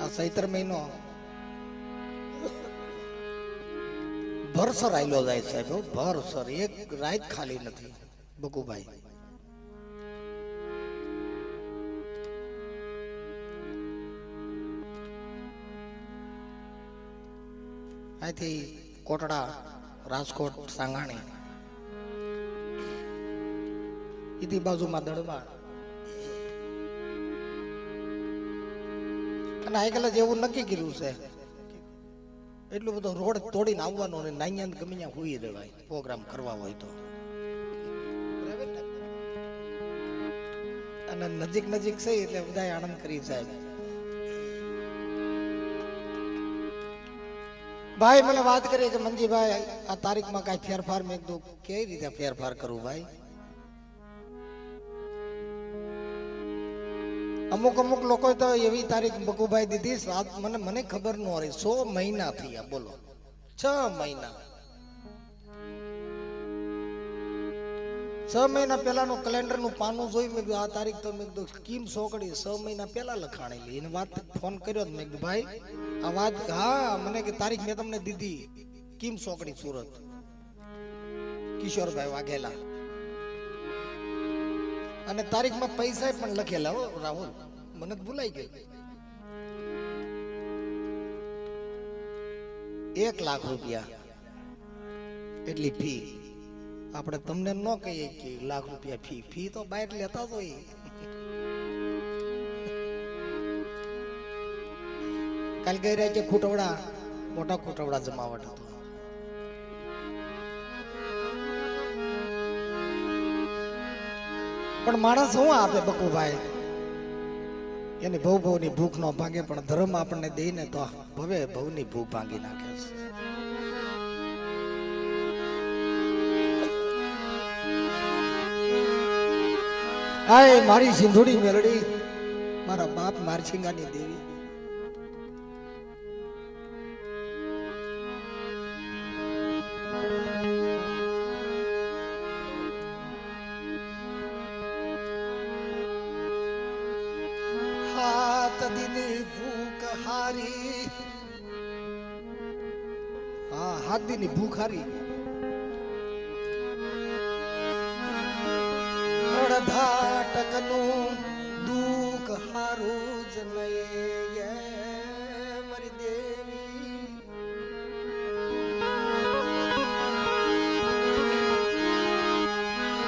આ ચૈત્ર મહિનો ભરસર આયલો જાય સાહેબ, ભરસર એક રાત ખાલી નથી બકુભાઈ. અહીંથી કોટડા, રાજકોટ, સાંગાણી, ઈથી બાજુમાં દળવા અને આઈકલે જેવું નક્કી કર્યું છે એટલું બધું રોડ તોડીને આવવાનું ને નાઈયા ગમે ત્યાં હુઈ રહેવાય પ્રોગ્રામ કરવા હોય તો. અને નજીક નજીક છે એટલે બધા આનંદ કરી સાહેબ. ભાઈ મને વાત કરી કે મંજીભાઈ આ તારીખમાં કઈ ફેરફાર, મેં કીધું કેવી રીતે ફેરફાર કરું ભાઈ. અમુક અમુક લોકો તો એવી તારીખ બકુભાઈ દીધી મને ખબર ન રહી. 100 મહિના થયા બોલો, 6 મહિના. 6 મહિના પહેલાનું કેલેન્ડર નું પાનું જોઈ મેં કીધું આ તારીખ તો મેં કીધું સ્કીમ સોકડી 6 મહિના પહેલા લખાણેલી. એને વાત ફોન કર્યો મેં કીધું ભાઈ આ વાત, હા મને કે તારીખ મેં તમને દીધી સ્કીમ સોકડી સુરત, કિશોરભાઈ વાઘેલા. અને તારીખમાં પૈસા પણ લખેલા હો રાહુલ, મને ભૂલાઈ ગયું. 1 લાખ રૂપિયા એટલી ફી. આપણે તમને ન કહીએ કે લાખ રૂપિયા ફી તો બહાર લેતા જ હોય. કાલ ગઈ રહ્યા છે ખૂટવડા, મોટા ખૂટવડા જમાવટ હતો. પણ માણસ શું આપે બકુભાઈ, એની ભવ ભવની ભૂખ ન ભાંગે, પણ ધર્મ આપણને દઈને તો ભવે ભવની ભૂખ ભાંગી નાખે છે. હાય મારી સિંધુડી મેલડી, મારા બાપ મારછીંગાની દેવી. હાથની ભૂખ હારી, અડધા ટકનું દુઃખ હારું જ નહીં મારી દેવી.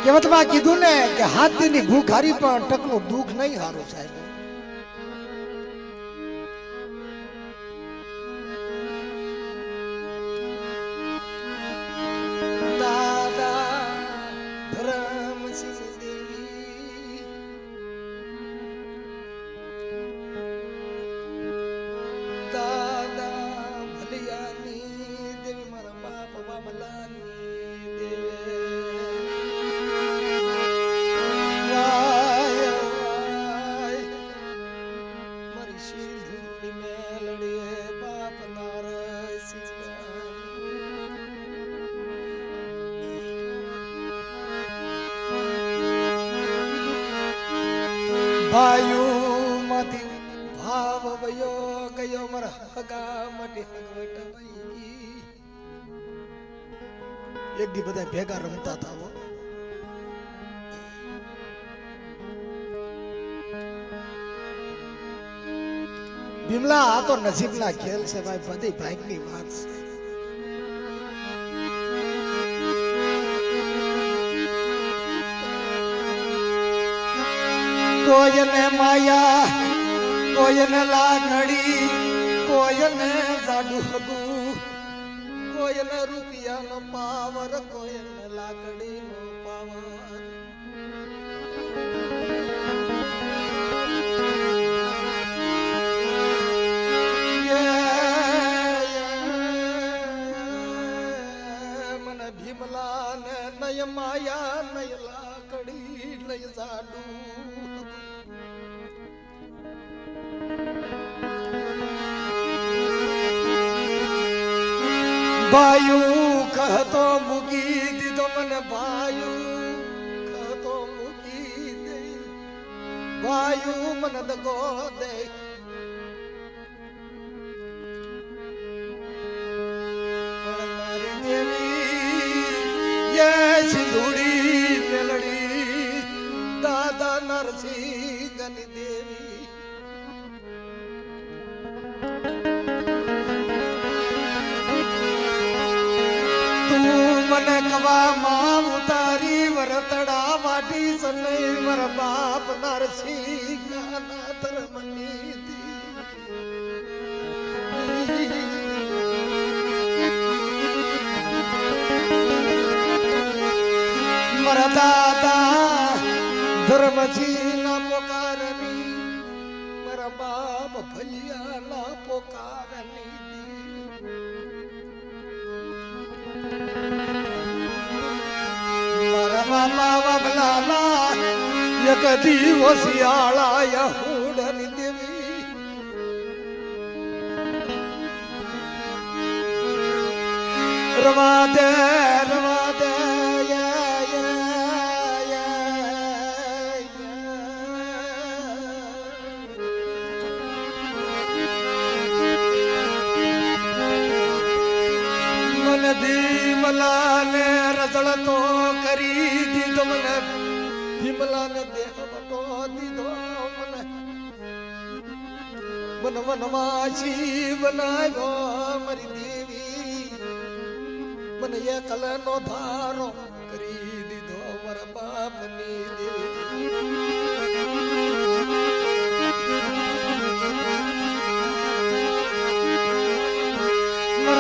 કહેવતમાં કીધું ને કે હાથની ભૂખ હારી પણ ટકનું દુઃખ નહીં હારું સાહેબ. ભાયું માંથી ભાવ વયો ગયો મારા હગા માટે હગવટ વઈ. એક દી બધા ભેગા રમતા હતા હો. બિમલા આ તો નસીબના ખેલ છે ભાઈ, બધી ભાગની વાત છે. કોઈને માયા, કોઈને લાગણી, કોઈને જાડુ હગું, કોઈને રૂપિયાનો પાવર, કોઈને લાકડીનો પાવર. મને ભીમલા ને નય માયા, નય લાકડી, નય જાડુ. ભાયું કહતો મૂકી દીધો મને, ભાયું કહતો મૂકી દે, ભાયું મને દગો દે. સિંધુડી મેલડી દાદા નરસિંહ ગની દેવી તું મને કવા માં ઉતારી વરતડા વાટી સને મર બાપ નરસિંહ ગાના ધર્મની મરા દાદા ધર્મજી ના પોકારની મારા બાપ ભલિયા ના પોકારની મારા બાપા વગલાલા એક દિવસ આળા હુડની દેવી રવા દે ભીમલા ને રજળતો કરી દીધો મને ભીમલા ને દેહવટો દીધો મને મન વનવાસી બનાવ્યો મારી દેવી મને એકલ નો ધારો કરી દીધો મારા બાપની દેવી